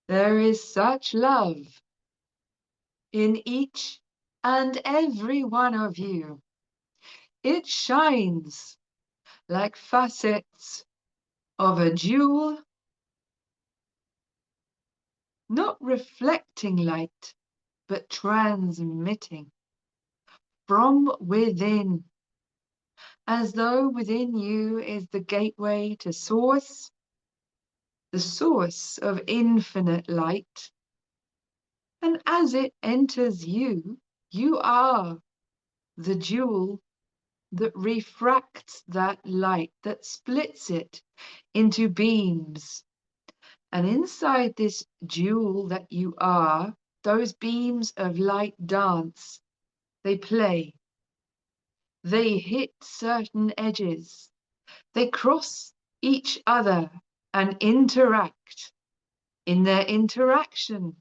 There is such love in each and every one of you. It shines like facets of a jewel, not reflecting light, but transmitting from within, as though within you is the gateway to source, the source of infinite light. And as it enters you, you are the jewel that refracts that light, that splits it into beams. And inside this jewel that you are, those beams of light dance, they play, they hit certain edges, they cross each other and interact. In their interaction,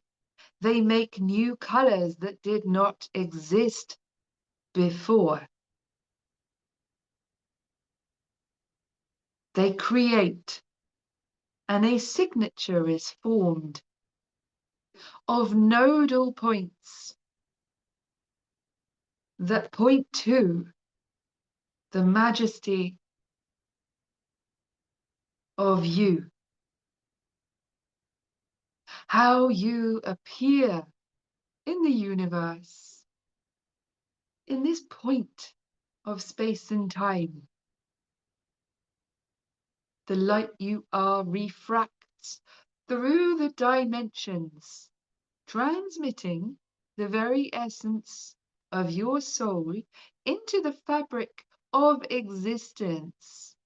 they make new colors that did not exist before. They create, and a signature is formed of nodal points that point to the majesty of you, how you appear in the universe, in this point of space and time. The light you are refracts through the dimensions, transmitting the very essence of your soul into the fabric of existence.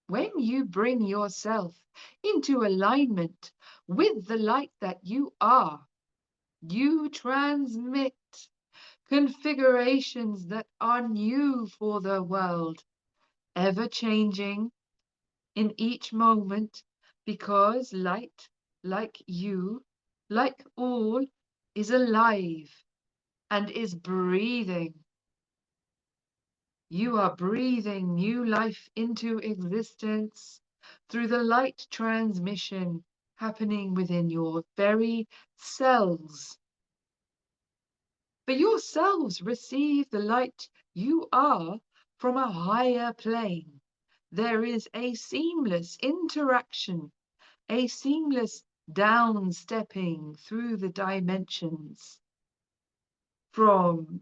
When you bring yourself into alignment with the light that you are, you transmit configurations that are new for the world, ever changing in each moment, because light, like you, like all, is alive and is breathing. You are breathing new life into existence through the light transmission happening within your very cells. But your cells receive the light you are from a higher plane. There is a seamless interaction, a seamless downstepping through the dimensions from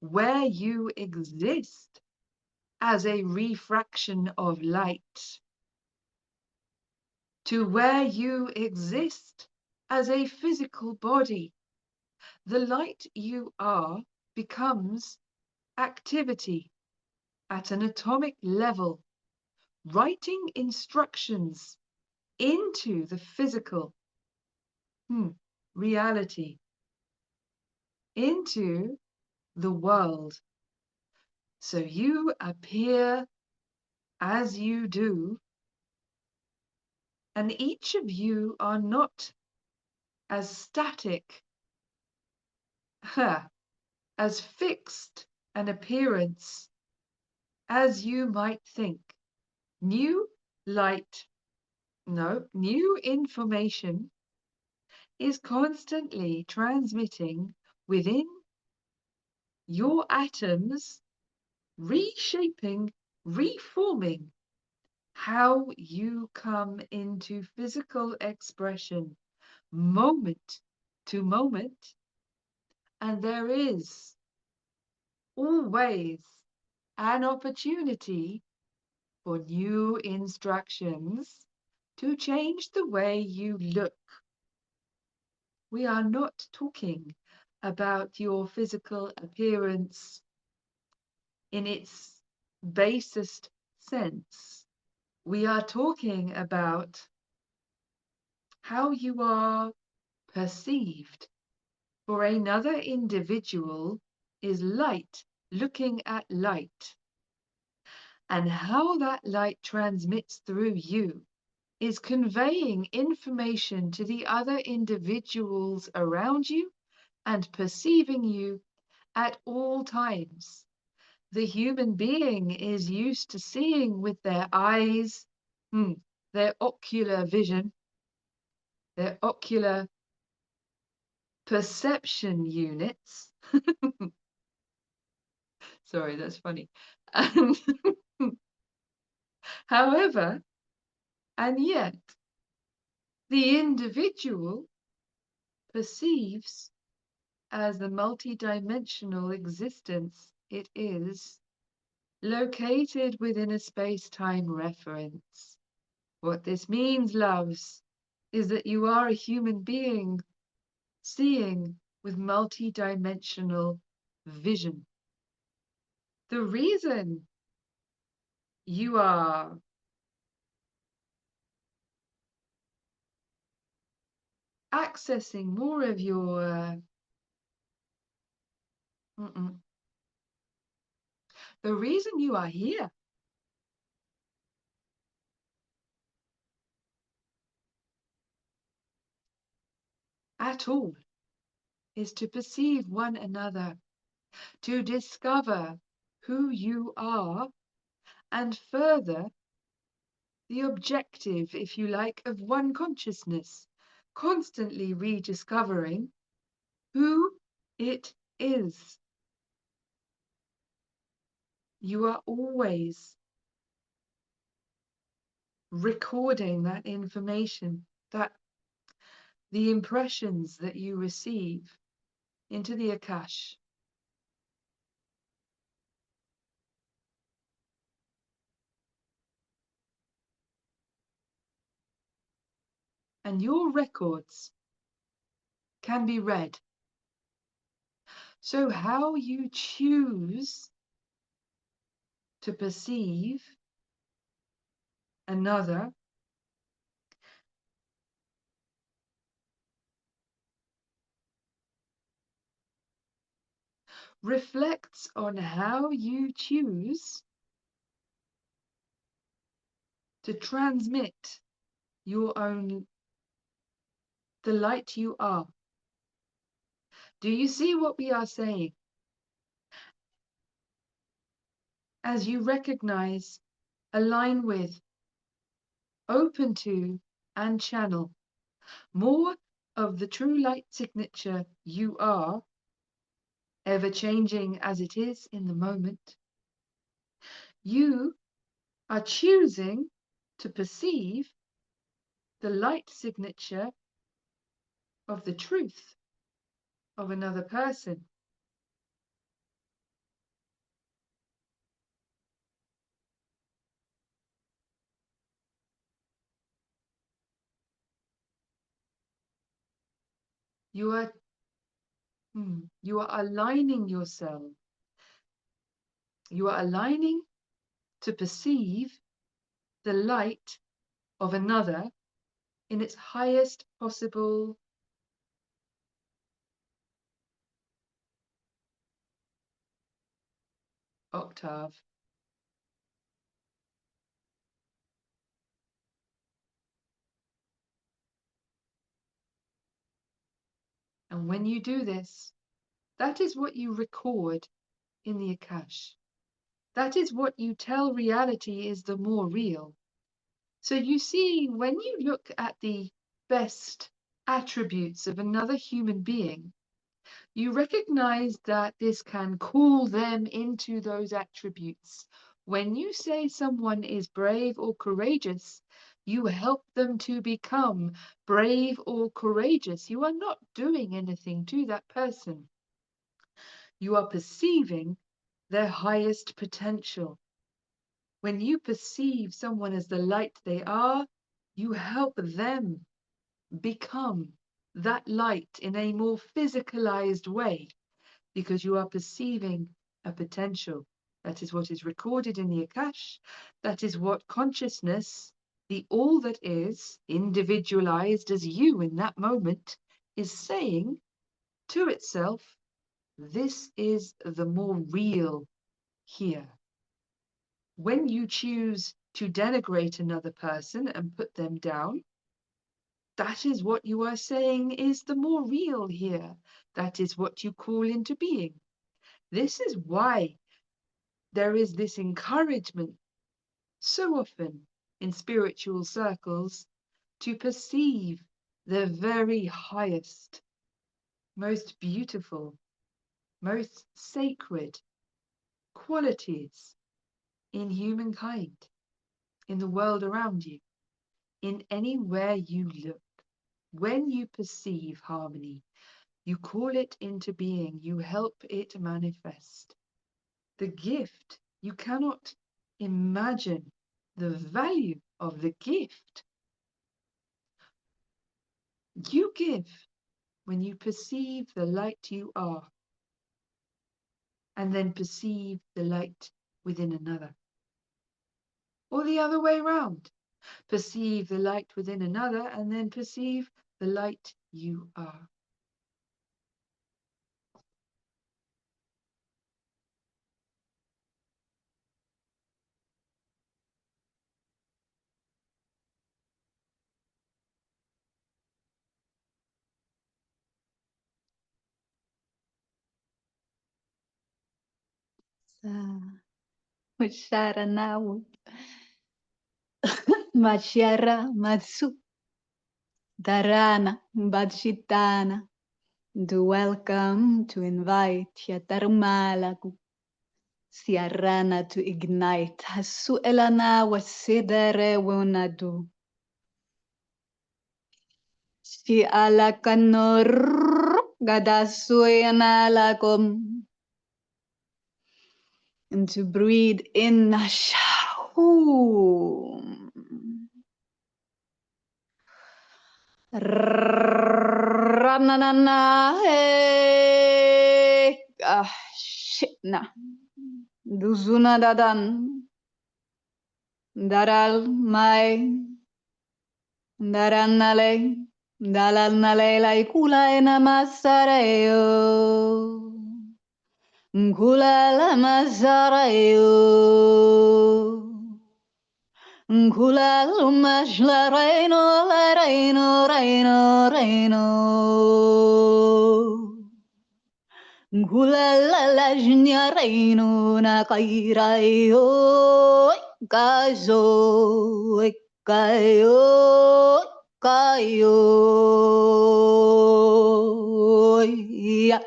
where you exist as a refraction of light to where you exist as a physical body. The light you are becomes activity at an atomic level, writing instructions into the physical reality, into the world. So you appear as you do, and each of you are not as static, as fixed an appearance as you might think. New light, no, new information is constantly transmitting within your atoms, reshaping, reforming how you come into physical expression moment to moment. And there is always an opportunity for new instructions to change the way you look. We are not talking about your physical appearance in its basest sense. We are talking about how you are perceived. For another individual is light looking at light, and how that light transmits through you is conveying information to the other individuals around you and perceiving you at all times. The human being is used to seeing with their eyes, their ocular vision. their ocular perception units. Sorry, that's funny. And however, and yet, the individual perceives as the multidimensional existence it is, located within a space-time reference. What this means, loves, is that you are a human being seeing with multidimensional vision. The reason you are accessing more of your the reason you are here at all is to perceive one another, to discover who you are, and further the objective, if you like, of one consciousness, constantly rediscovering who it is. You are always recording that information, that the impressions that you receive into the Akash. And your records can be read. So how you choose to perceive another reflects on how you choose to transmit your own, the light you are. Do you see what we are saying? As you recognize, align with, open to, and channel more of the true light signature you are, ever changing as it is in the moment, you are choosing to perceive the light signature of the truth of another person. You are aligning yourself. You are aligning to perceive the light of another in its highest possible octave. And when you do this, that is what you record in the Akash. That is what you tell reality is the more real. So you see, when you look at the best attributes of another human being, you recognize that this can call them into those attributes. When you say someone is brave or courageous, you help them to become brave or courageous. You are not doing anything to that person. You are perceiving their highest potential. When you perceive someone as the light they are, you help them become that light in a more physicalized way, because you are perceiving a potential. That is what is recorded in the Akash. That is what consciousness, the all that is, individualized as you in that moment, is saying to itself, this is the more real here. When you choose to denigrate another person and put them down, that is what you are saying is the more real here. That is what you call into being. This is why there is this encouragement so often in spiritual circles to perceive the very highest, most beautiful, most sacred qualities in humankind, in the world around you, in anywhere you look. When you perceive harmony, you call it into being, you help it manifest. The gift, you cannot imagine the value of the gift you give when you perceive the light you are, and then perceive the light within another. Or the other way round. Perceive the light within another, and then perceive the light you are. Mashara now. Mashara Matsu. Darana Badshitana. Do welcome to invite Yatarmalaku. Siarana to ignite. Hasu elana wasidere wonadu. Si alakanor gadasuyanalakom. And to breathe in Nashahu. Rananana shitna. Duzuna dadan. Daral mai. Daranale. Dalanale laikula enamasareo. Nkula la mazarayo. Nkula lumash la reino, reino. Nkula la jnya reino na kairayo. Kazo, kayo. Ya.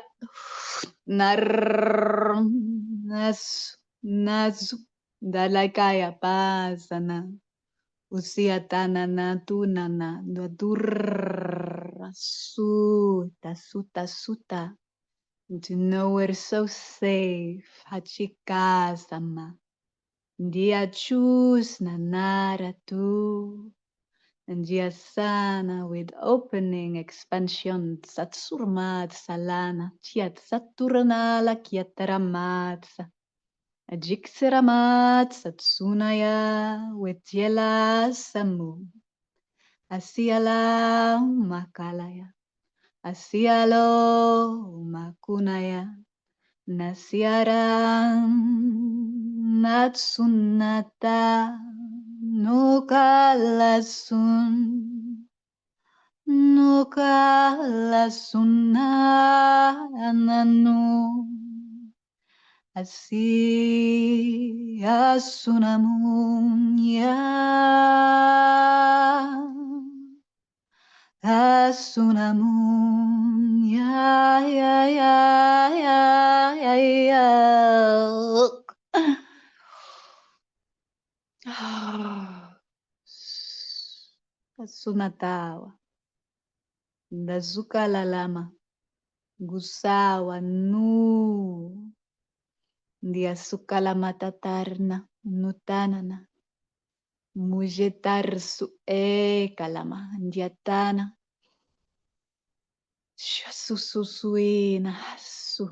Nasu dalakaya pasana usiatana na tunana dura suta to know we're so safe hachika sama dia choose nanara tu and sana with opening expansion satsurmat salana chiat saturnala kiataramat Ajiksiramat satsunaya wetiela samu asiala makalaya asialo makunaya nasiaran natsunata nukalasuna Asi asunamunya ya asunatawa ndazuka lalama gusawa nu Dia sukala matatarna nutanana mujetar su kalama diatana shasususuina su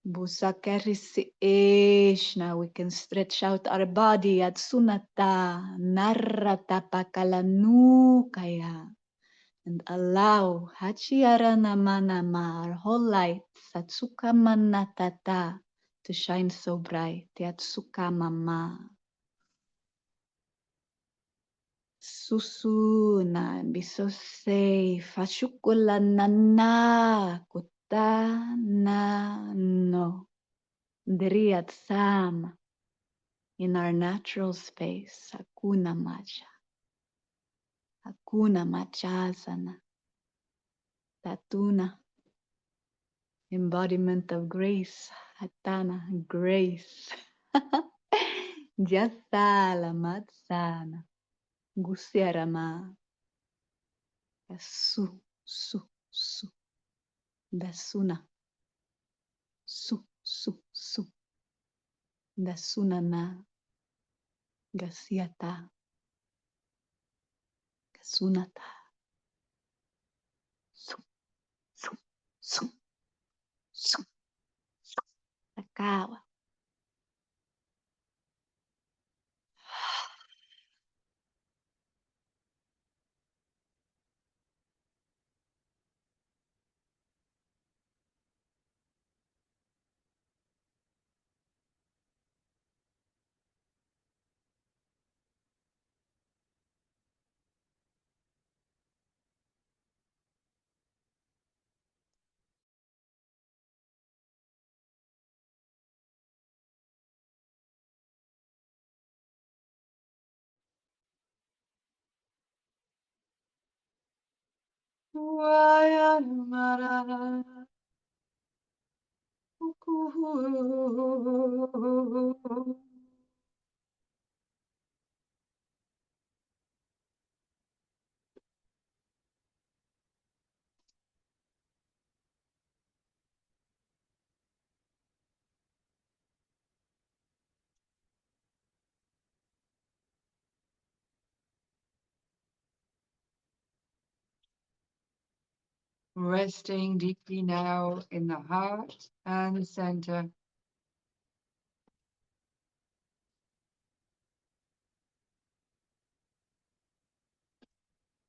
busakarisi eshna. We can stretch out our body at sunata narrata pakalanu kaya and allow hachiarana manama our whole light satsuka manatata to shine so bright. Yatsuka mama. Susuna, be so safe. Ashukula nana, kutana no. Driyat sam. In our natural space. Hakuna macha. Hakuna machasana. Tatuna, embodiment of grace. Hatana, grace. Jasala sana. Gusiarama. Su, su. Dasuna. Su. Dasunana. Gasiata. Gasunata. Su, su, su, su. Takawa. Resting deeply now in the heart and center.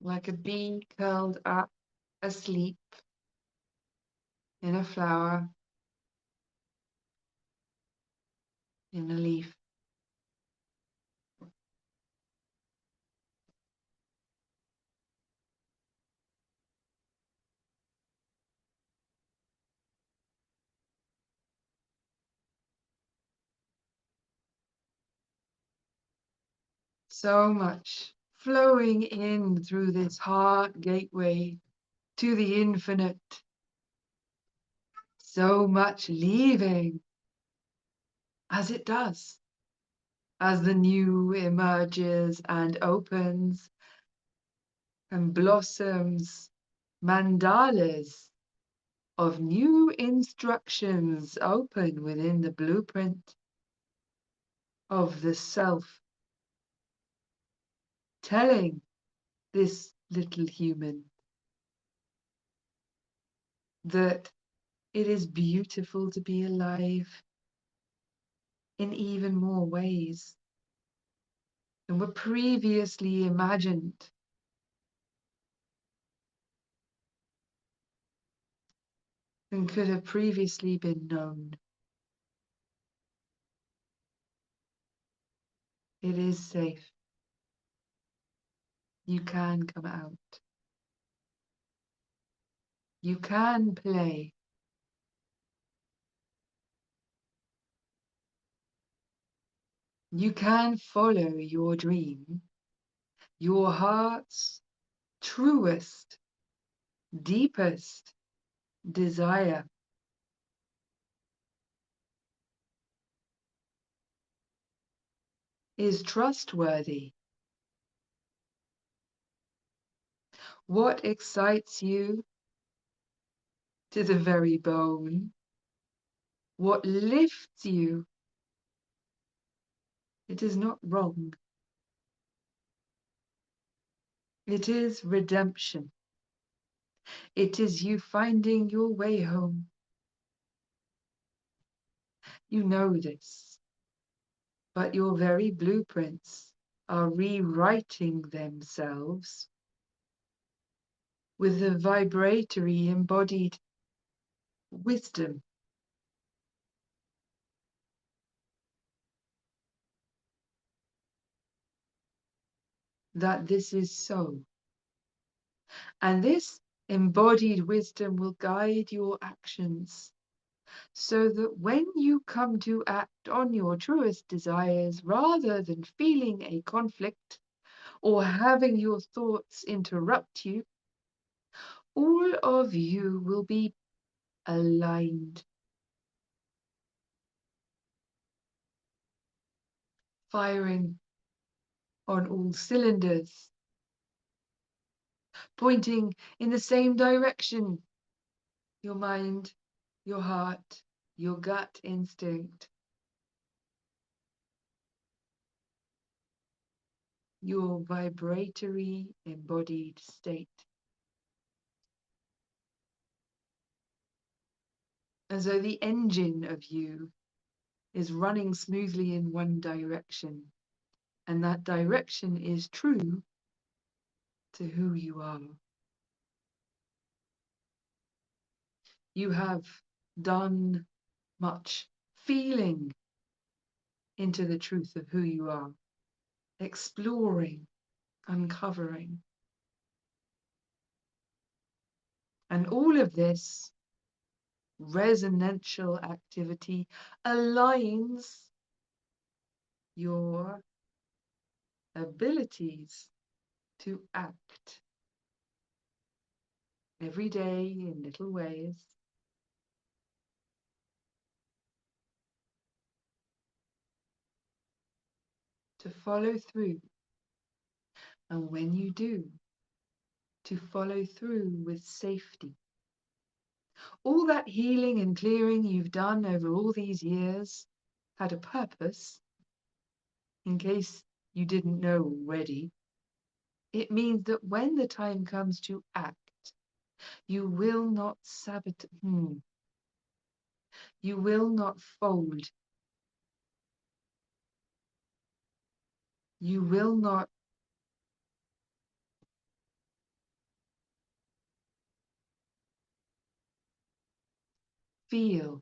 Like a bee curled up asleep in a flower, in a leaf. So much flowing in through this heart gateway to the infinite. So much leaving as it does, as the new emerges and opens and blossoms, mandalas of new instructions open within the blueprint of the self, telling this little human that it is beautiful to be alive in even more ways than were previously imagined, than could have previously been known. It is safe. You can come out. You can play. You can follow your dream, your heart's truest, deepest desire. Is trustworthy. What excites you to the very bone? What lifts you? It is not wrong. It is redemption. It is you finding your way home. You know this, but your very blueprints are rewriting themselves with the vibratory embodied wisdom that this is so. And this embodied wisdom will guide your actions so that when you come to act on your truest desires, rather than feeling a conflict or having your thoughts interrupt you, all of you will be aligned, firing on all cylinders, pointing in the same direction. Your mind, your heart, your gut instinct, your vibratory embodied state. As though the engine of you is running smoothly in one direction, and that direction is true to who you are. You have done much feeling into the truth of who you are, exploring, uncovering. And all of this resonantial activity aligns your abilities to act every day in little ways, to follow through. And when you do, to follow through with safety. All that healing and clearing you've done over all these years had a purpose. In case you didn't know already, it means that when the time comes to act, you will not sabotage, you will not fold, you will not feel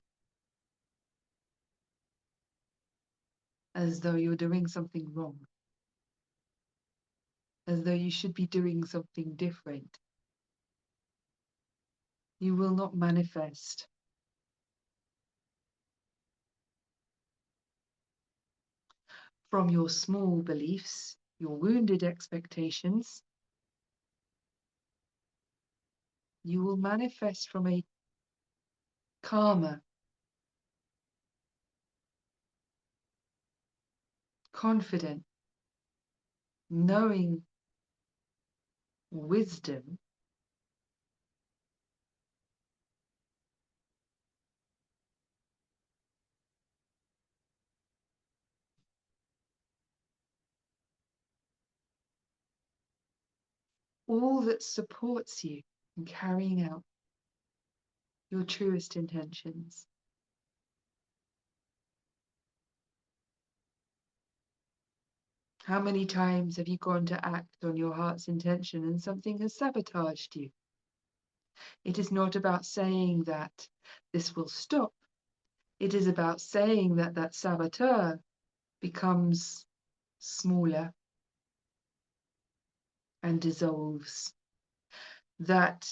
as though you're doing something wrong, as though you should be doing something different. You will not manifest from your small beliefs, your wounded expectations. You will manifest from a calmer, confident, knowing wisdom all that supports you in carrying out your truest intentions. How many times have you gone to act on your heart's intention and something has sabotaged you? It is not about saying that this will stop. It is about saying that that saboteur becomes smaller and dissolves. That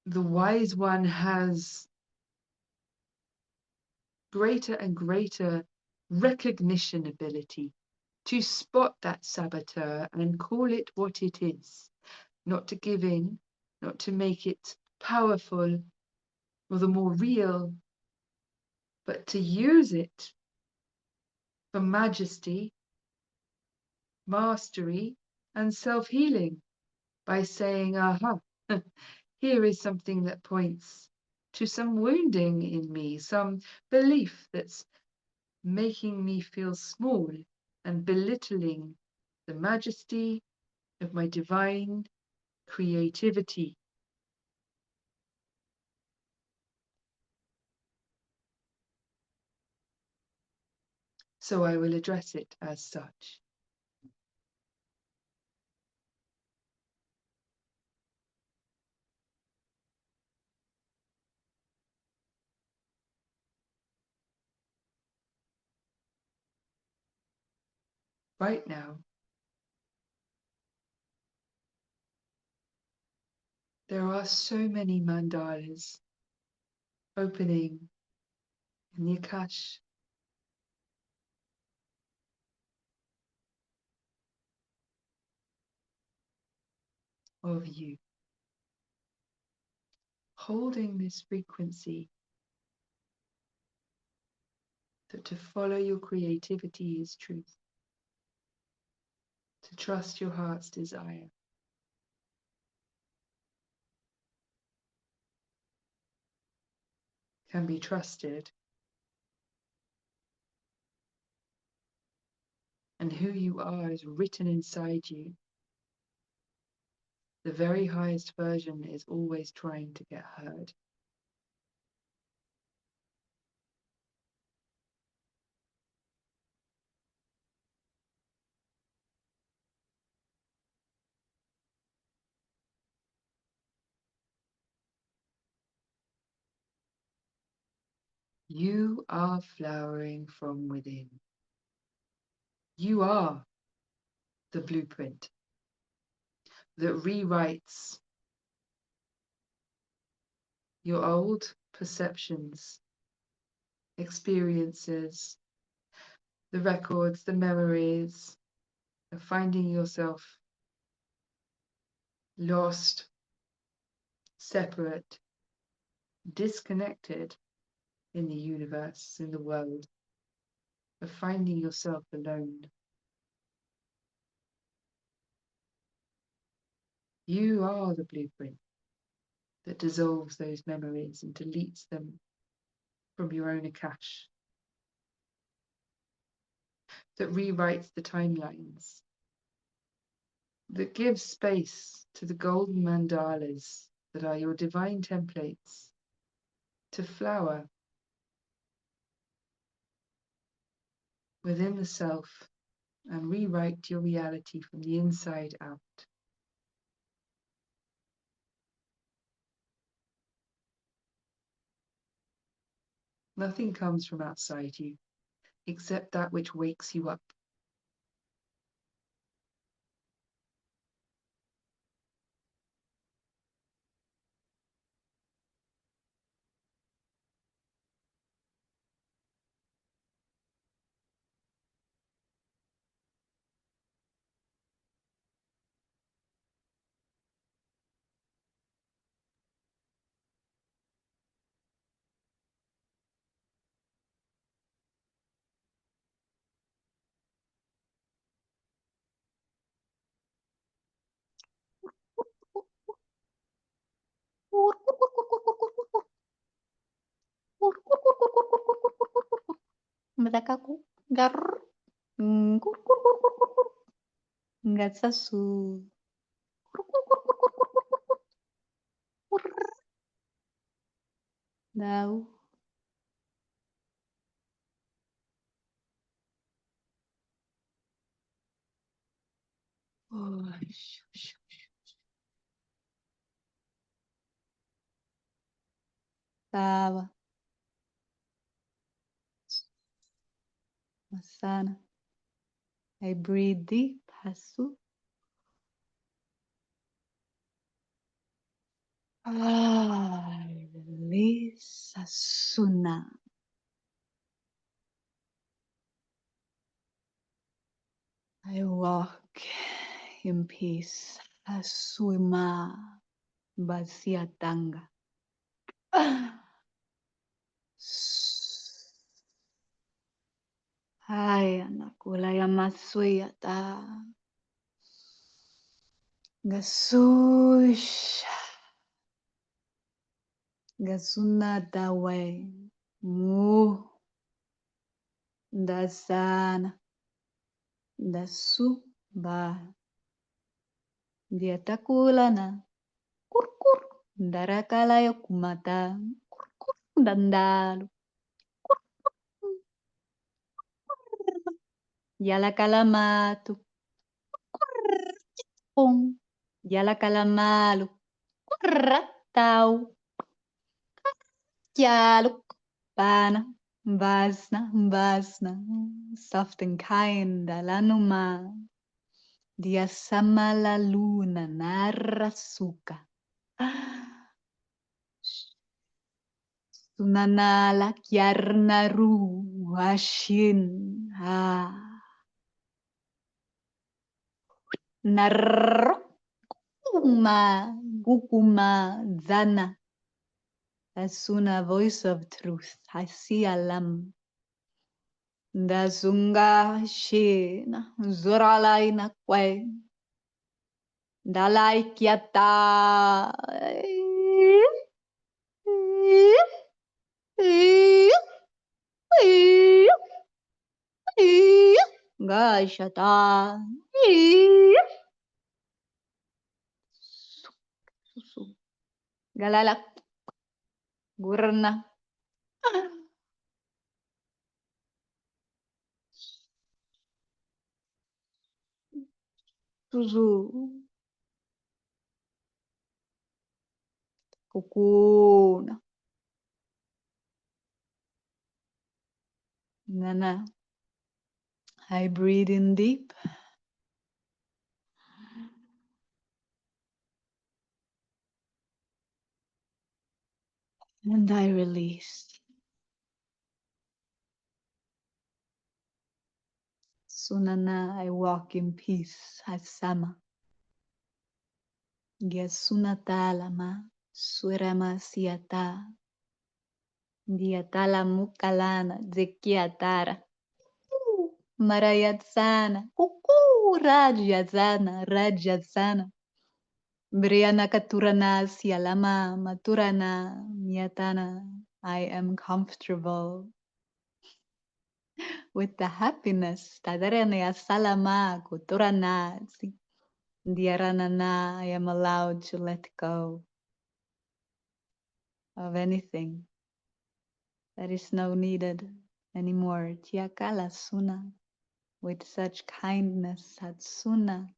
the wise one has greater and greater recognition ability to spot that saboteur and call it what it is, not to give in, not to make it powerful or the more real, but to use it for majesty, mastery, and self-healing by saying, aha, here is something that points to some wounding in me, some belief that's making me feel small and belittling the majesty of my divine creativity. So I will address it as such. Right now, there are so many mandalas opening in the Akash of you. holding this frequency that to follow your creativity is truth, to trust your heart's desire. Can be trusted, and who you are is written inside you. The very highest version is always trying to get heard. You are flowering from within. You are the blueprint that rewrites your old perceptions, experiences, the records, the memories of finding yourself lost, separate, disconnected in the universe, in the world, of finding yourself alone. You are the blueprint that dissolves those memories and deletes them from your own Akash, that rewrites the timelines, that gives space to the golden mandalas that are your divine templates to flower within the self and rewrite your reality from the inside out. Nothing comes from outside you except that which wakes you up. Matakaku gar ngatsasu now tawa masana. I breathe deep, hasu. Release asuna. I walk in peace. Asuma basiatanga. Ay, anak, wala yung masuyata. Gasush. Gasuna dawe. Mu. Dasana. Dasu ba. Dia takula na. Kurkur. Darakalayo kumata. Kurkur. Dandalu. Yala kalamatu. Yala kalamalu. Kurratau. Yaluk. Bana. Basna. Soft and kind. Alanuma. Dia sama la luna. Narasuka. Sunanala kiarnaru. Washin. Narukuma, gukuma, zana, Asuna, voice of truth. Hasi alam. Da zunga shina. Zuralay na kway. Dalay kiata. Gashata. Susu. Galalak. Gurna. Susu. Kukuna. Nana. I breathe in deep. And I release. Sunana, I walk in peace. Asama. Gyasunata lama. Surama siata. Diatala mukalana. Zekiatara. Marayatsana. Kuku. Rajazana. Rajazana. Briana katurana sialama. Maturana. Miatana. I am comfortable with the happiness. Tadarana salama. Kuturana. Diaranana. I am allowed to let go of anything that is no needed anymore. Tiakala suna, with such kindness, satsuna,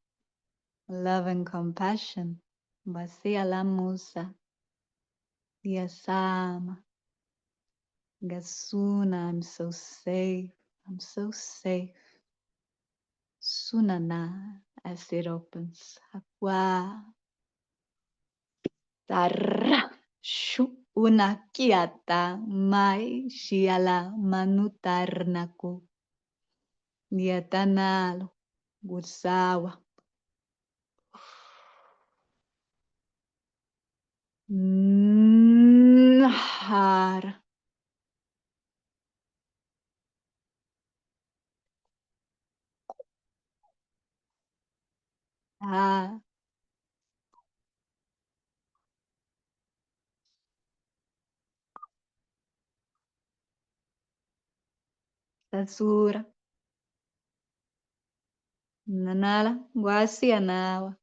love and compassion. Basia la musa, diasama, gasuna, I'm so safe, I'm so safe. Sunana, as it opens. Aqua, tarra, shu, una kiata, mai, shiala, manutarnaku. Niatanalo, Gursawa. Har. Ah, Sasura. Nanala, Guasianawa.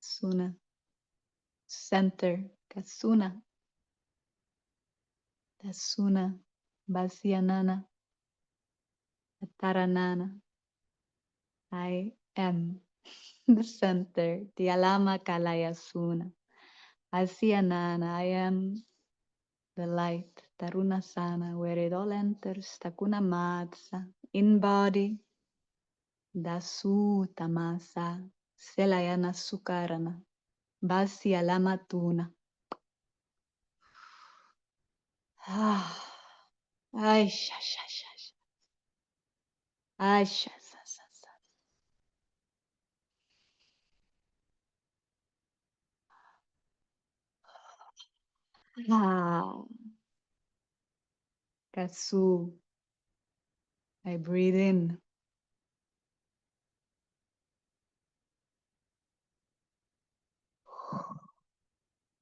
Suna. Center. Kasuna. Tasuna. Basianana. Taranana. I am the center. Tialama Kalayasuna. Asianana. I am the light. Taruna Sana. Where it all enters. Takuna Matsa. In body. Dasu tamasa. Selayana sukarana. Basi alama tuna. Ah. Aisha, sha, sha, sha. Aisha, sa, sa, sa. Ah. Kasu. I breathe in.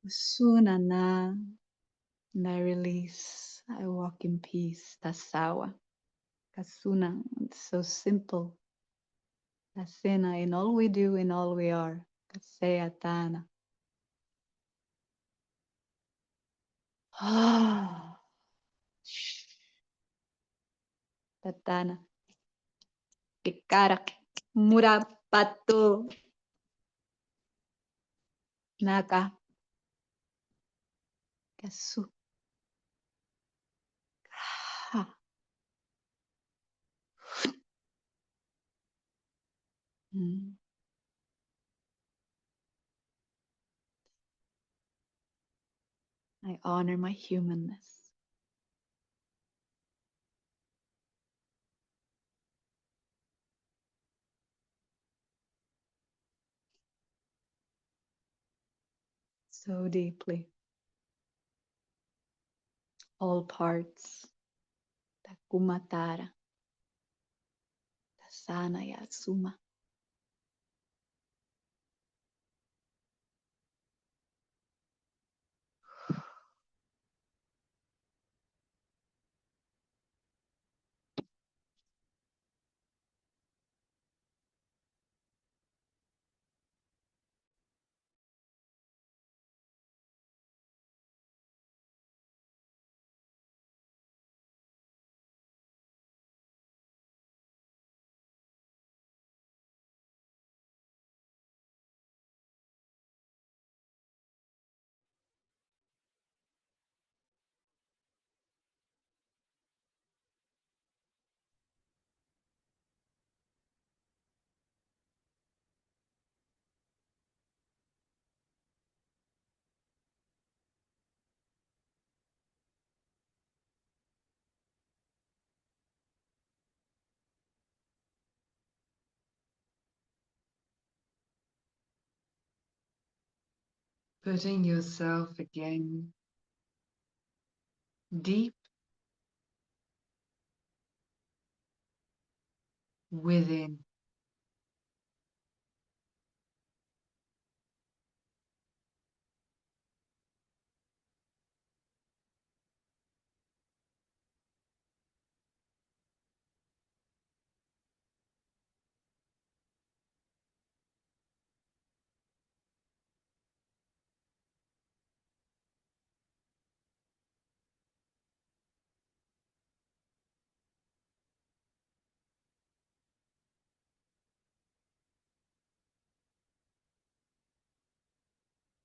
Sunana. And I release. I walk in peace. Tasawa. Kasuna. It's so simple. Kasena. In all we do, in all we are. Kaseyatana. Ah. Tatana. Kikara. Murapato. Naka. Kasu. Ha. Mm. I honor my humanness. so deeply. All parts. Takumatara. Tasanaya Suma. Putting yourself again deep within.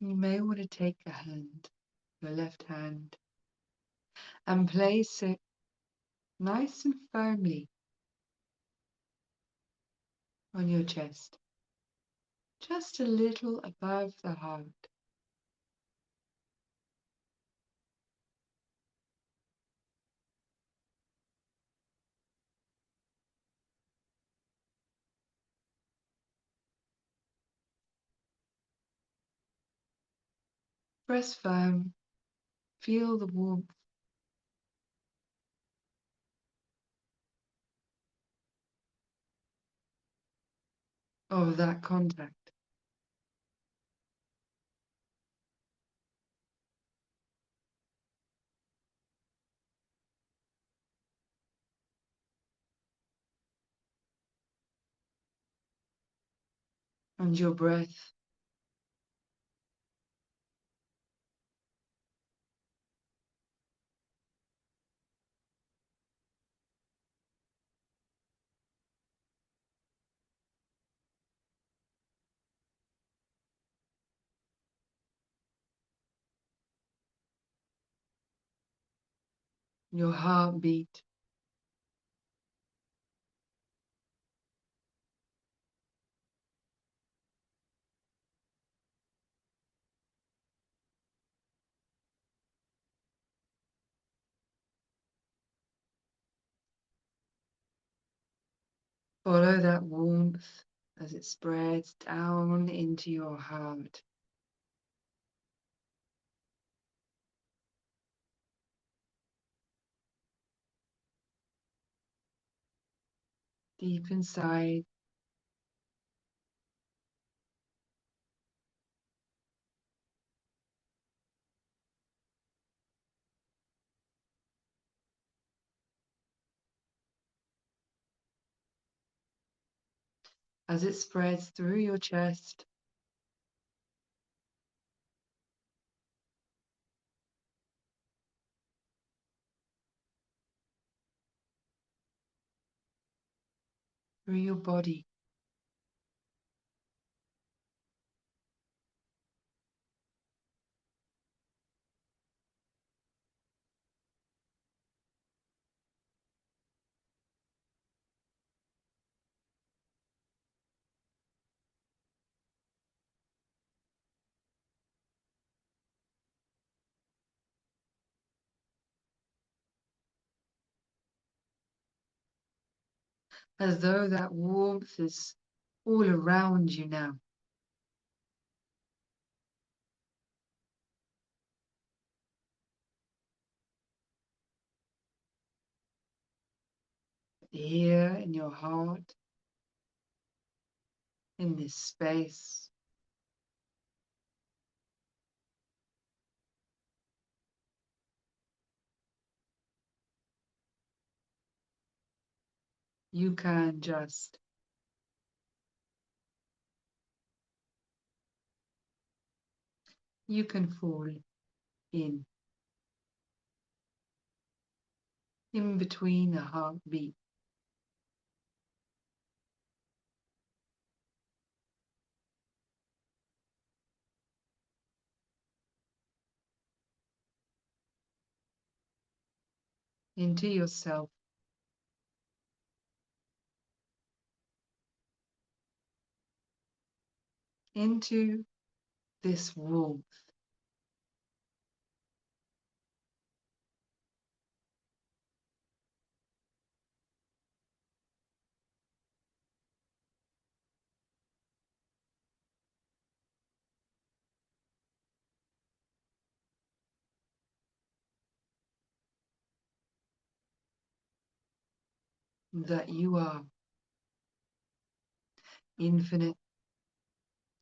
You may want to take a hand, your left hand, and place it nice and firmly on your chest, just a little above the heart. Press firm, feel the warmth of that contact. And your breath. Your heartbeat. Follow that warmth as it spreads down into your heart. Deep inside, as it spreads through your chest, through your body, as though that warmth is all around you now. here in your heart, in this space. You can just fall in between a heartbeat. Into yourself, into this warmth. That you are infinite,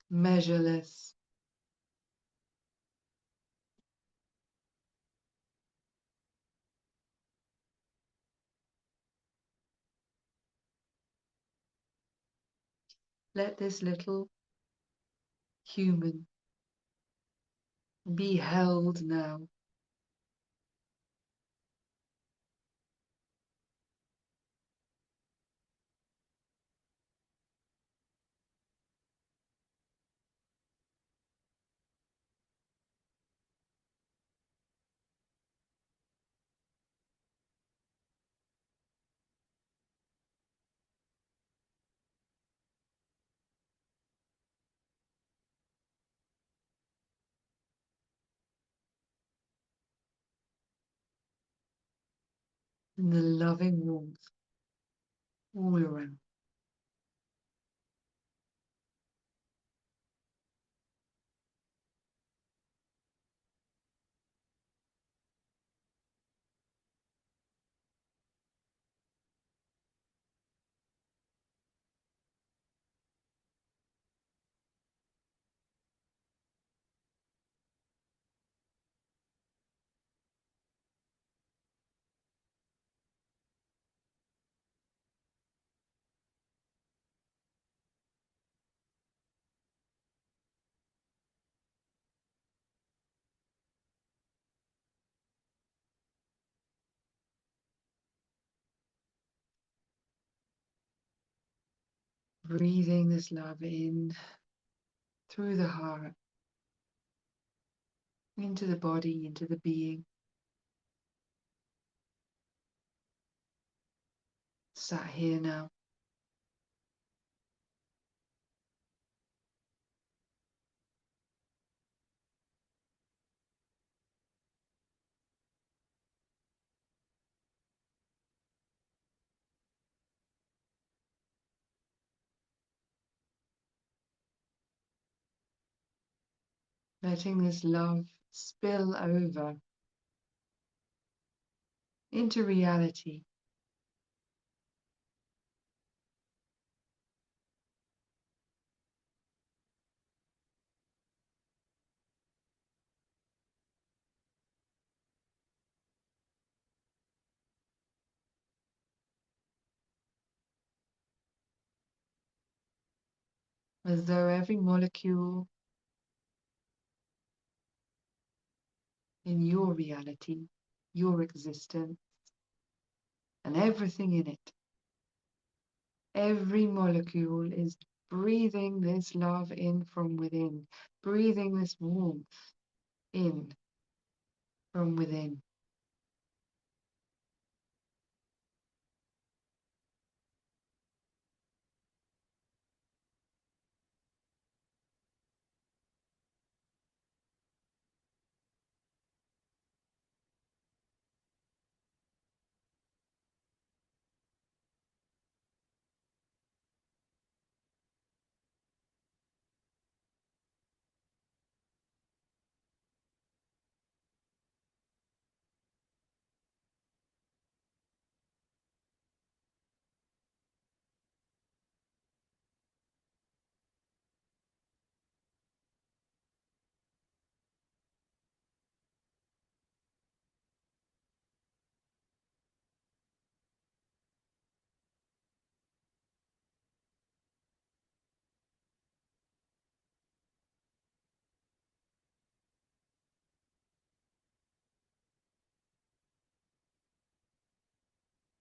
measureless, let this little human be held now. In the loving warmth all around. Breathing this love in through the heart, into the body, into the being. Sat here now. Letting this love spill over into reality. As though every molecule in your reality, your existence, and everything in it, every molecule is breathing this love in from within, breathing this warmth in from within.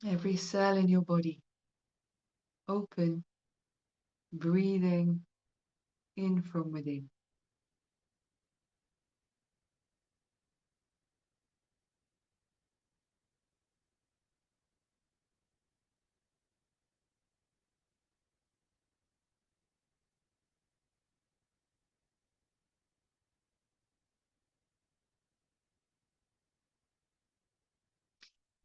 Every cell in your body open, breathing in from within.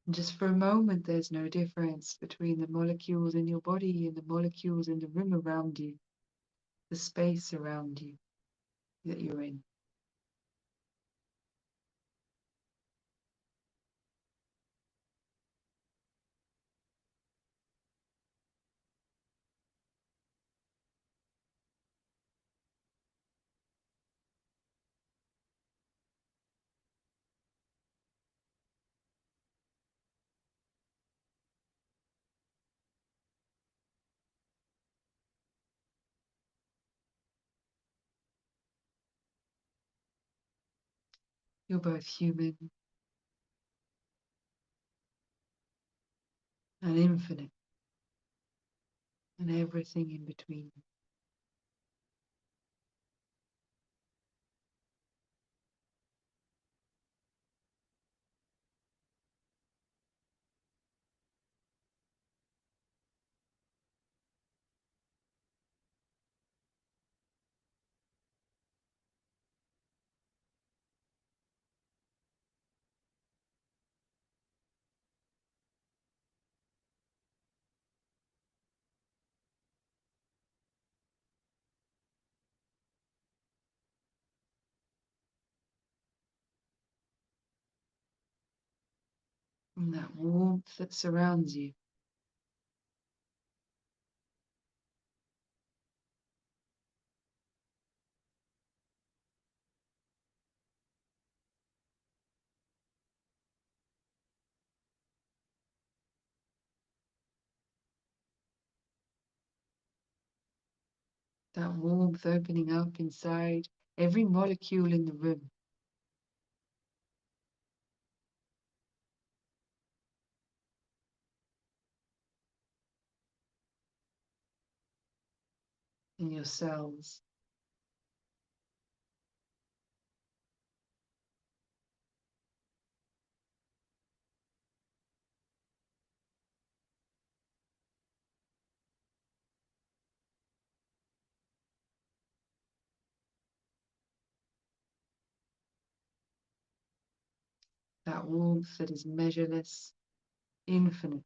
And just for a moment, there's no difference between the molecules in your body and the molecules in the room around you, the space around you that you're in. You're both human and infinite, and everything in between. And that warmth that surrounds you. That warmth opening up inside every molecule in the room, in your cells. That warmth that is measureless, infinite.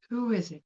Who is it?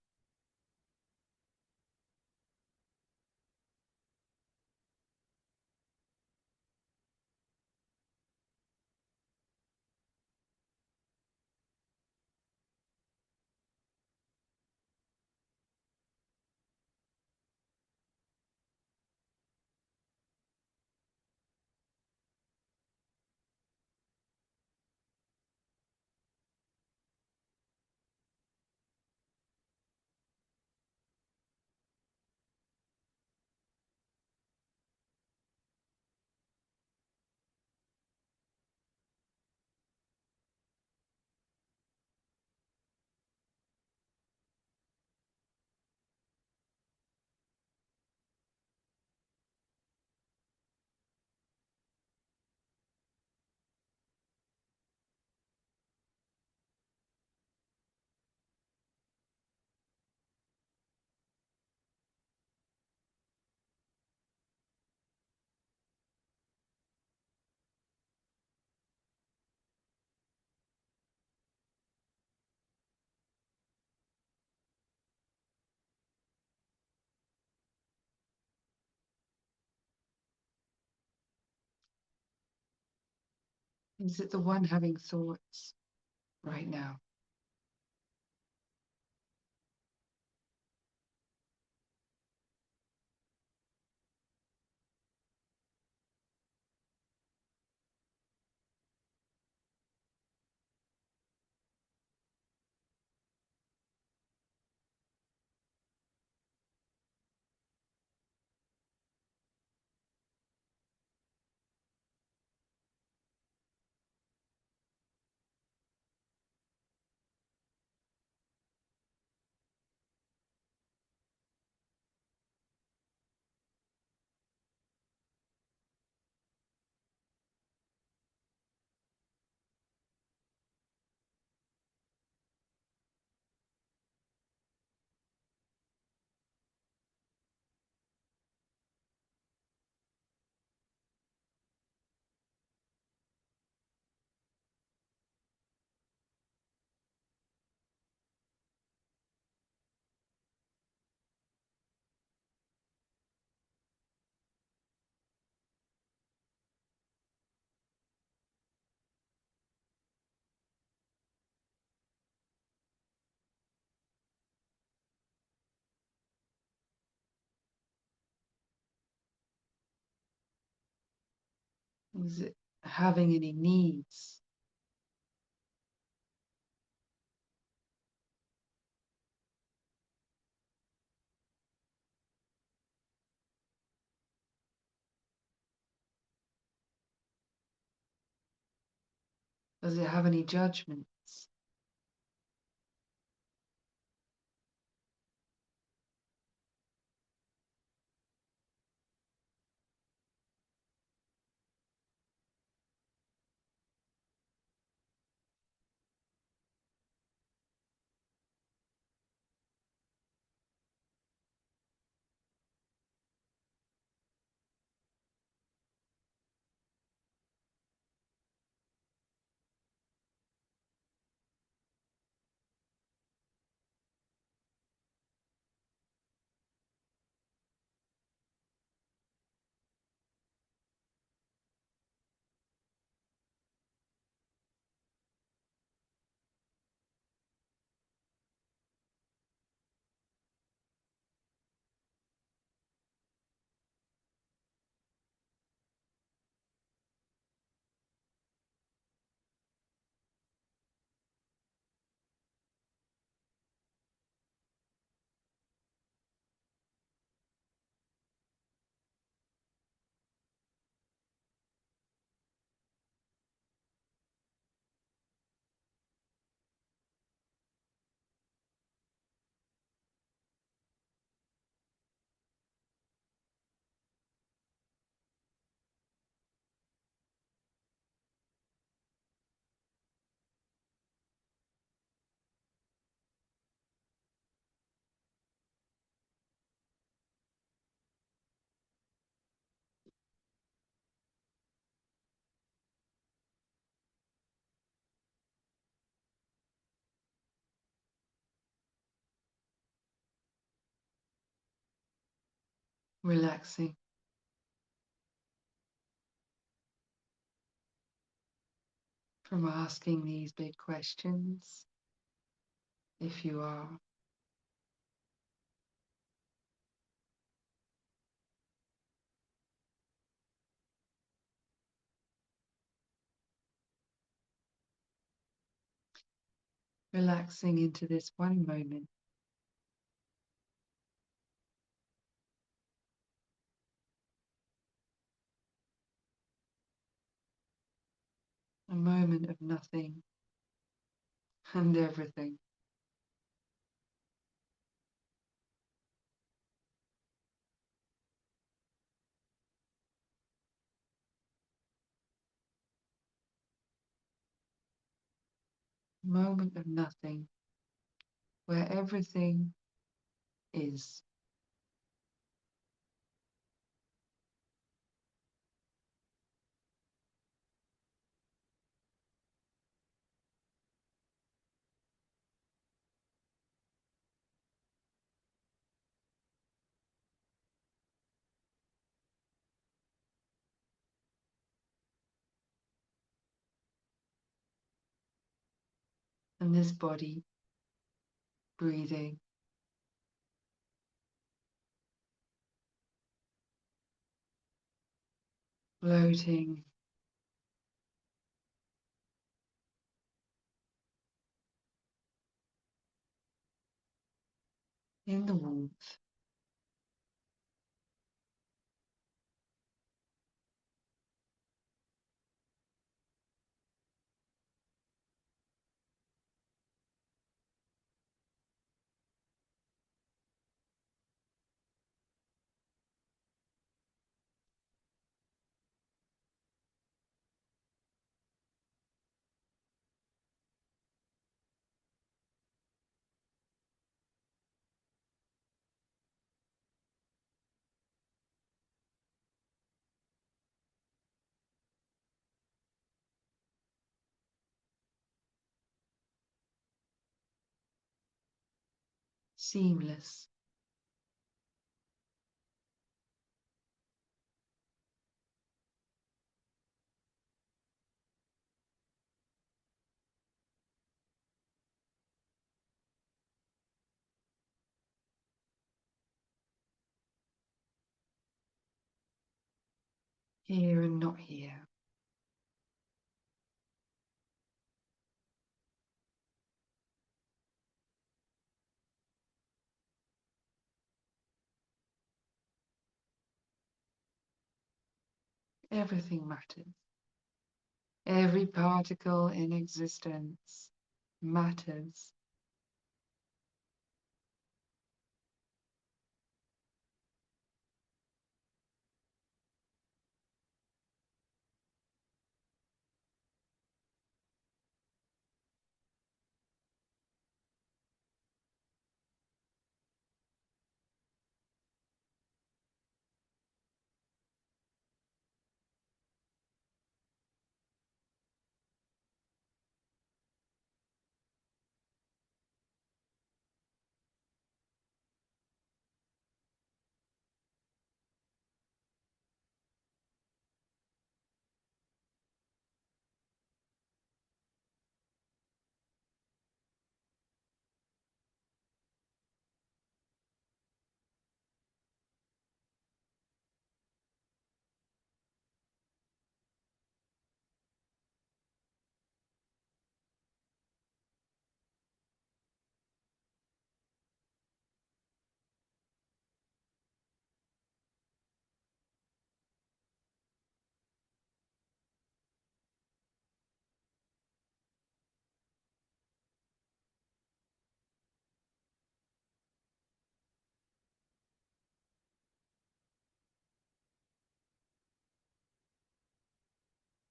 Is it the one having thoughts right now? Is it having any needs? Does it have any judgments? Relaxing from asking these big questions, if you are. Relaxing into this one moment. A moment of nothing and everything. A moment of nothing where everything is. And this body breathing, floating in the warmth. Seamless. Here and not here. Everything matters. Every particle in existence matters.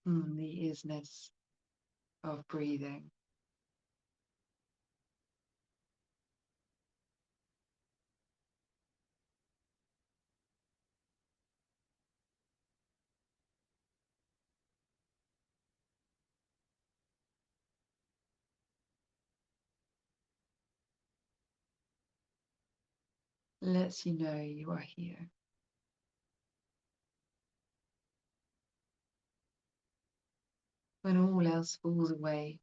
The isness of breathing. Lets you know you are here. When all else falls away,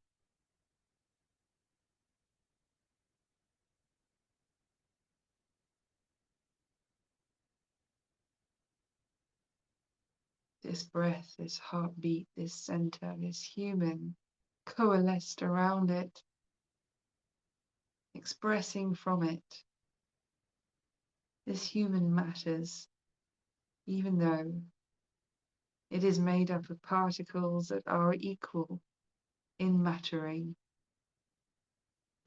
this breath, this heartbeat, this center, this human coalesced around it, expressing from it. This human matters, even though it is made up of particles that are equal in mattering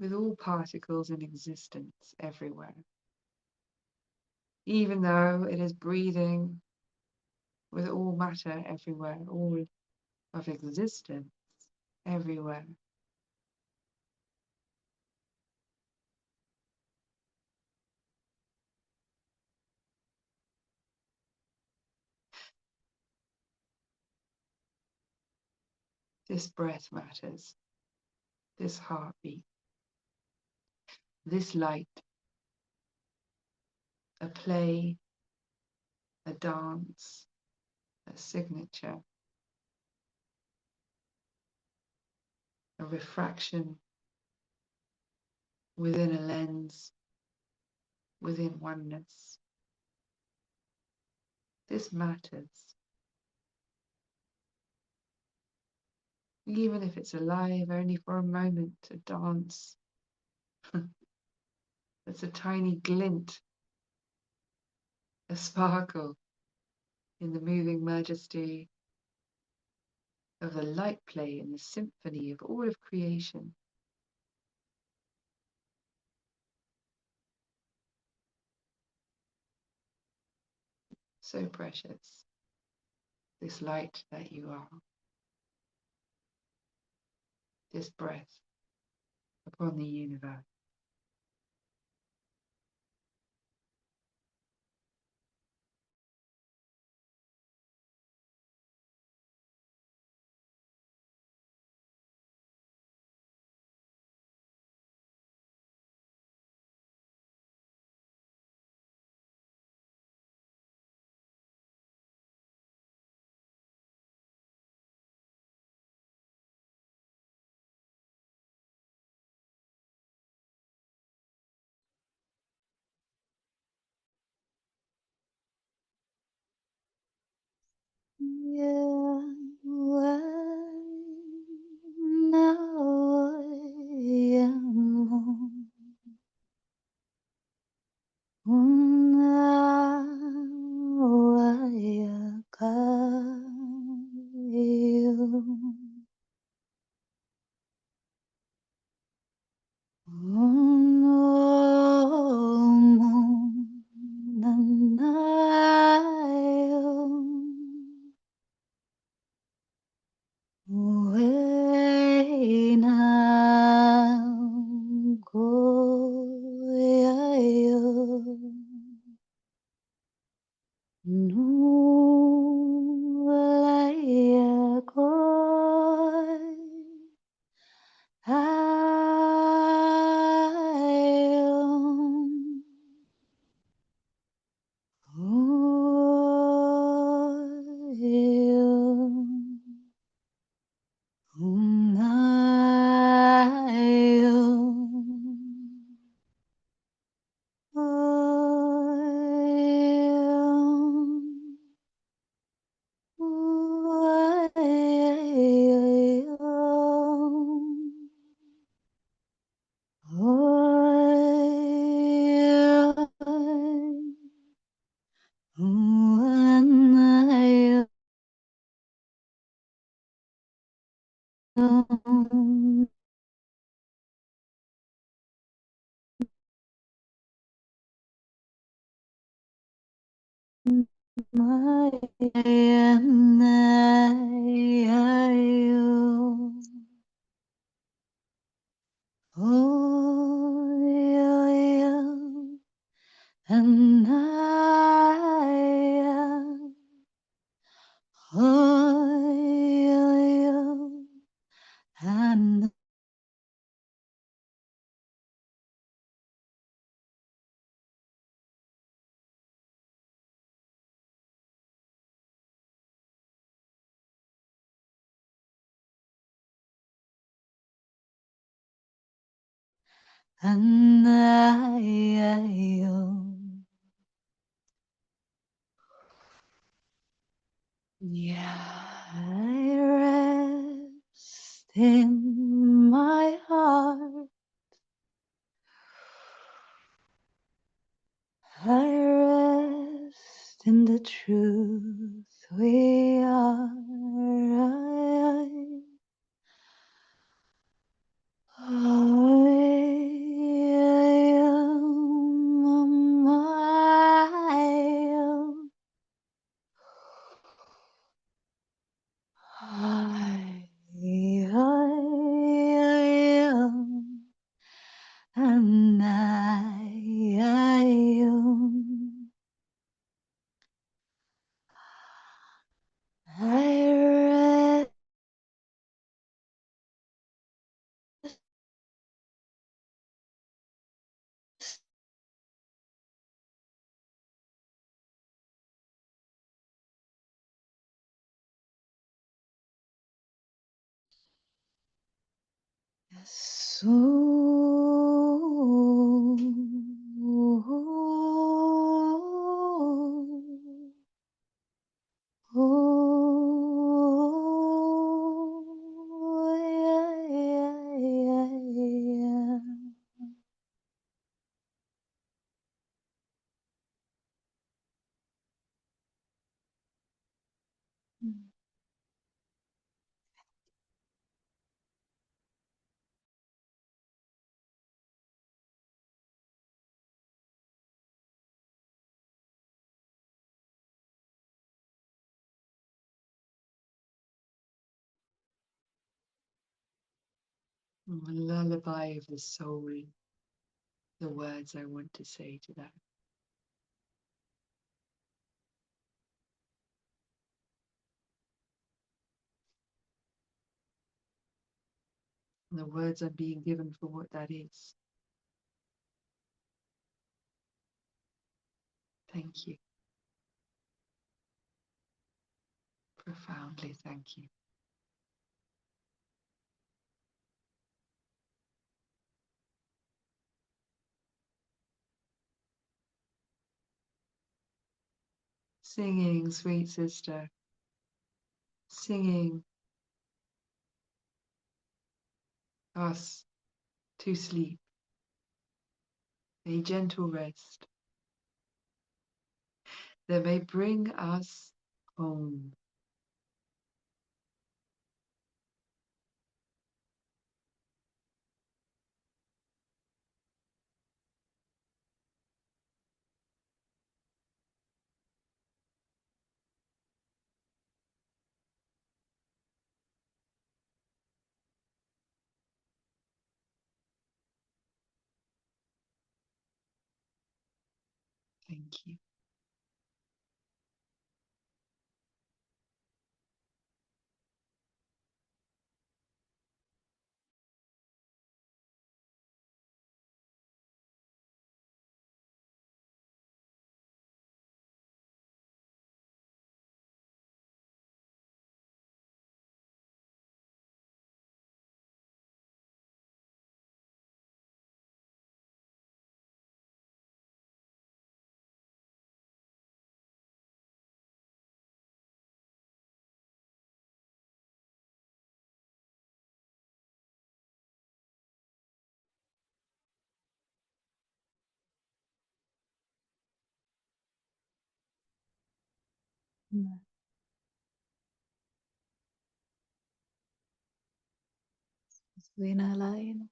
with all particles in existence everywhere. Even though it is breathing with all matter everywhere, all of existence everywhere. This breath matters, this heartbeat, this light, a play, a dance, a signature, a refraction within a lens, within oneness. This matters. Even if it's alive only for a moment, a dance, it's a tiny glint, a sparkle in the moving majesty of the light play in the symphony of all of creation. So precious, this light that you are, this breath upon the universe. I rest in my heart. I rest in the truth we are. I rest soon. A lullaby of the soul, the words I want to say to that. And the words I'm being given for what that is. Thank you. Profoundly thank you. Singing, sweet sister, singing us to sleep, a gentle rest that may bring us home. Thank you. Winalain.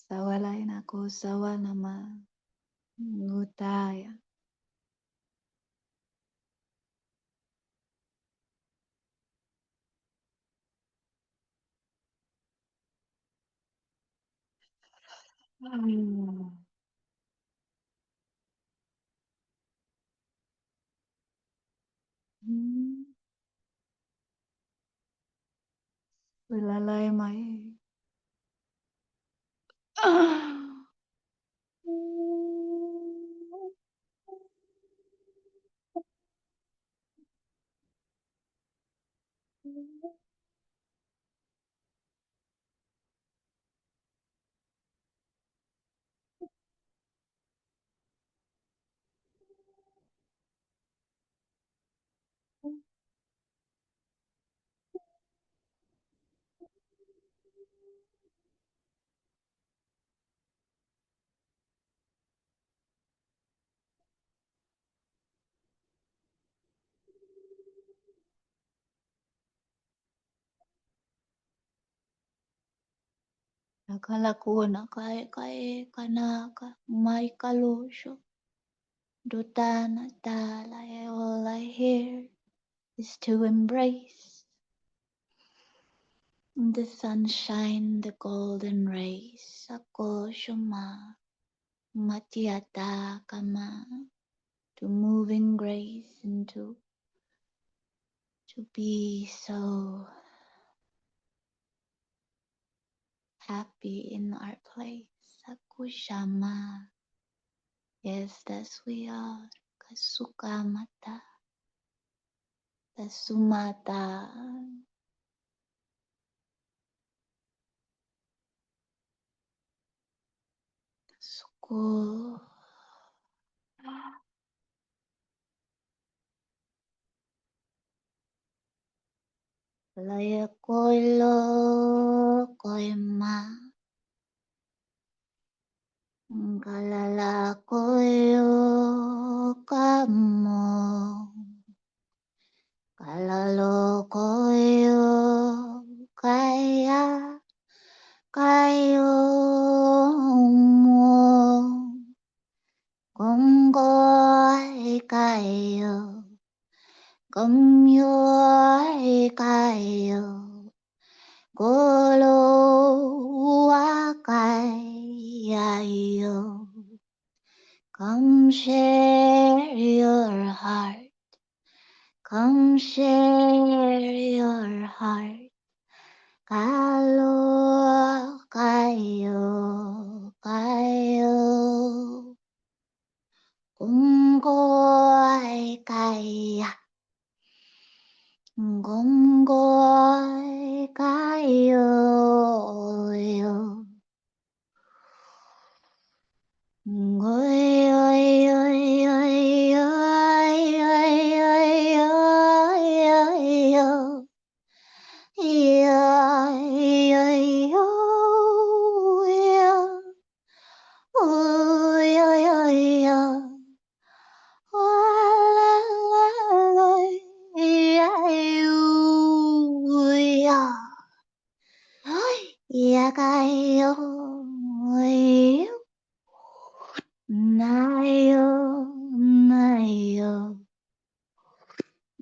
Sawalain ako sawa nama ngutaya. Wilalay mai. Nakalakuna kai kanaka mai kalusho. Dutana tala, all I hear is to embrace the sunshine, the golden rays. Ako shuma matiata kama, to move in grace and to be so happy in our place. Aku shama. Yes, that's we are. Kasuka mata. Tasumata. Suko. Laya koilo koima. Kalala koyo kamo. Kalalo koyo kaya kayo mo. Gonggoy kayo. Gomyoy kayo. Golo wakayayo. Come share your heart. Come share your heart. Kalo kayo kayo. Gonggoy kaya. Gonggoy kayo yo. Ngoy oy oy oy oy oy oy oy oy yo. Yo yo yo yo. Oy oy oy yo. La la la ya ya. Ya kayo yo. Nayo nayo.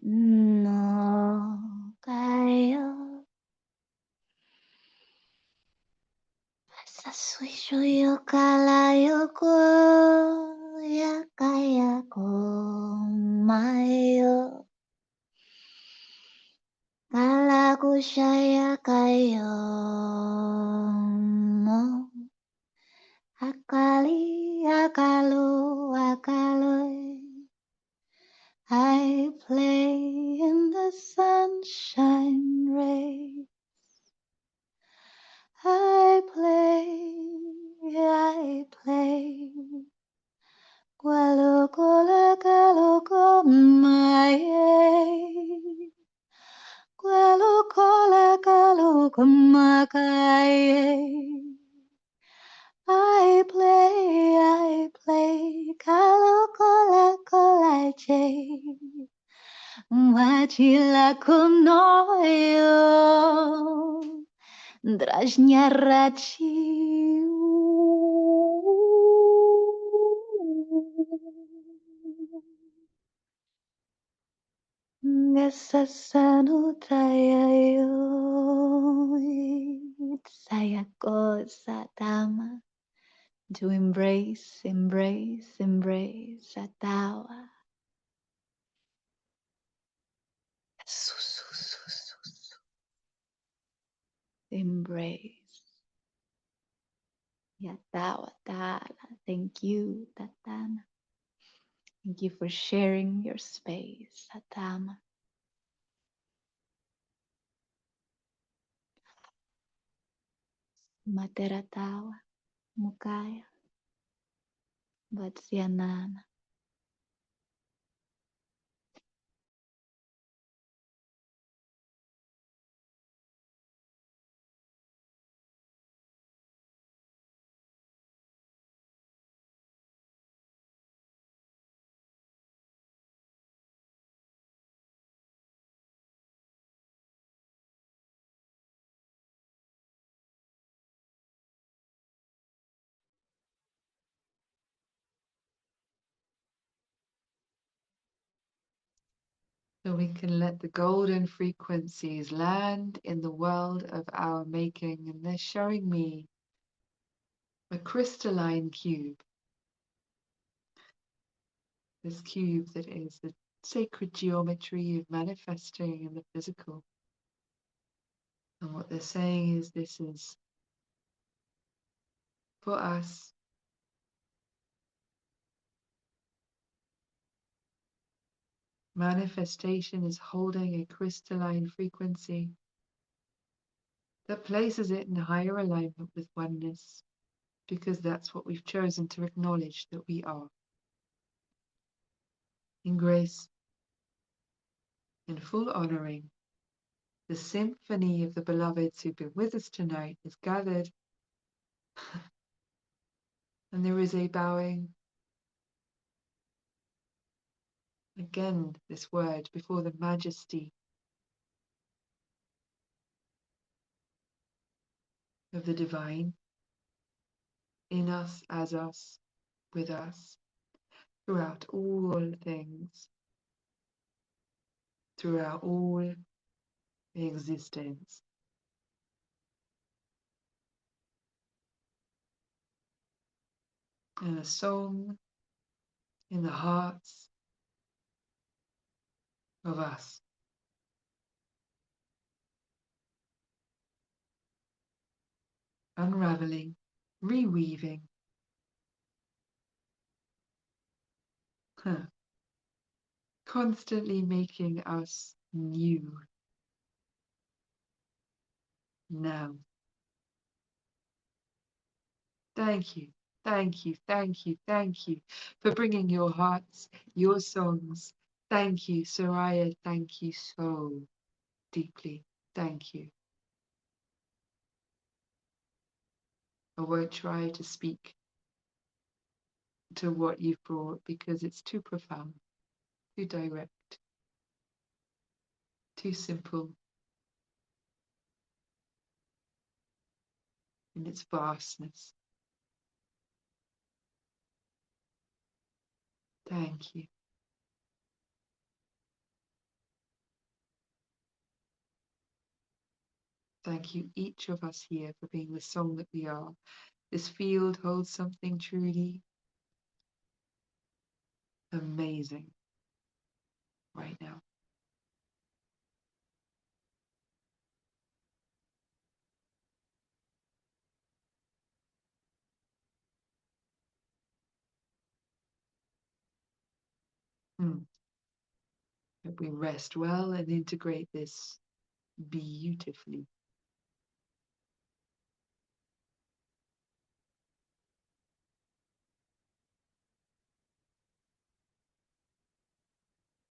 No kayo. Sa swisho yo kalayo ko. Ya kaya ko mayo. Kala ko siya ya kayo mo. Akali akalo akaloy. I play in the sunshine rays. I play. Gualo gola galo gomaye. Gualo gola galo gomakaye. I play. Galo gola gola jay. Wachila kunoyo. Drażnia raci. Ngasasano tayo. Saya ko sa tama. To embrace, embrace, embrace sa tawa. Su, su, su, su, su. Embrace. Yatawa tala. Thank you, Tatana. Thank you for sharing your space, Satama. Materatawa, Mukaya, Vatsyanana. So we can let the golden frequencies land in the world of our making. And they're showing me a crystalline cube. This cube that is the sacred geometry of manifesting in the physical. And what they're saying is this is for us. Manifestation is holding a crystalline frequency that places it in higher alignment with oneness, because that's what we've chosen to acknowledge that we are. In grace, in full honoring, the symphony of the beloveds who've been with us tonight is gathered, and there is a bowing. Again, this word before the majesty of the divine in us, as us, with us, throughout all things, throughout all existence. And a song in the hearts of us. Unraveling, reweaving, constantly making us new. Now, thank you, thank you, thank you, thank you for bringing your hearts, your songs. Thank you, Sarayah, thank you so deeply. Thank you. I won't try to speak to what you've brought because it's too profound, too direct, too simple in its vastness. Thank you. Thank you, each of us here, for being the song that we are. This field holds something truly amazing right now. That we rest well and integrate this beautifully.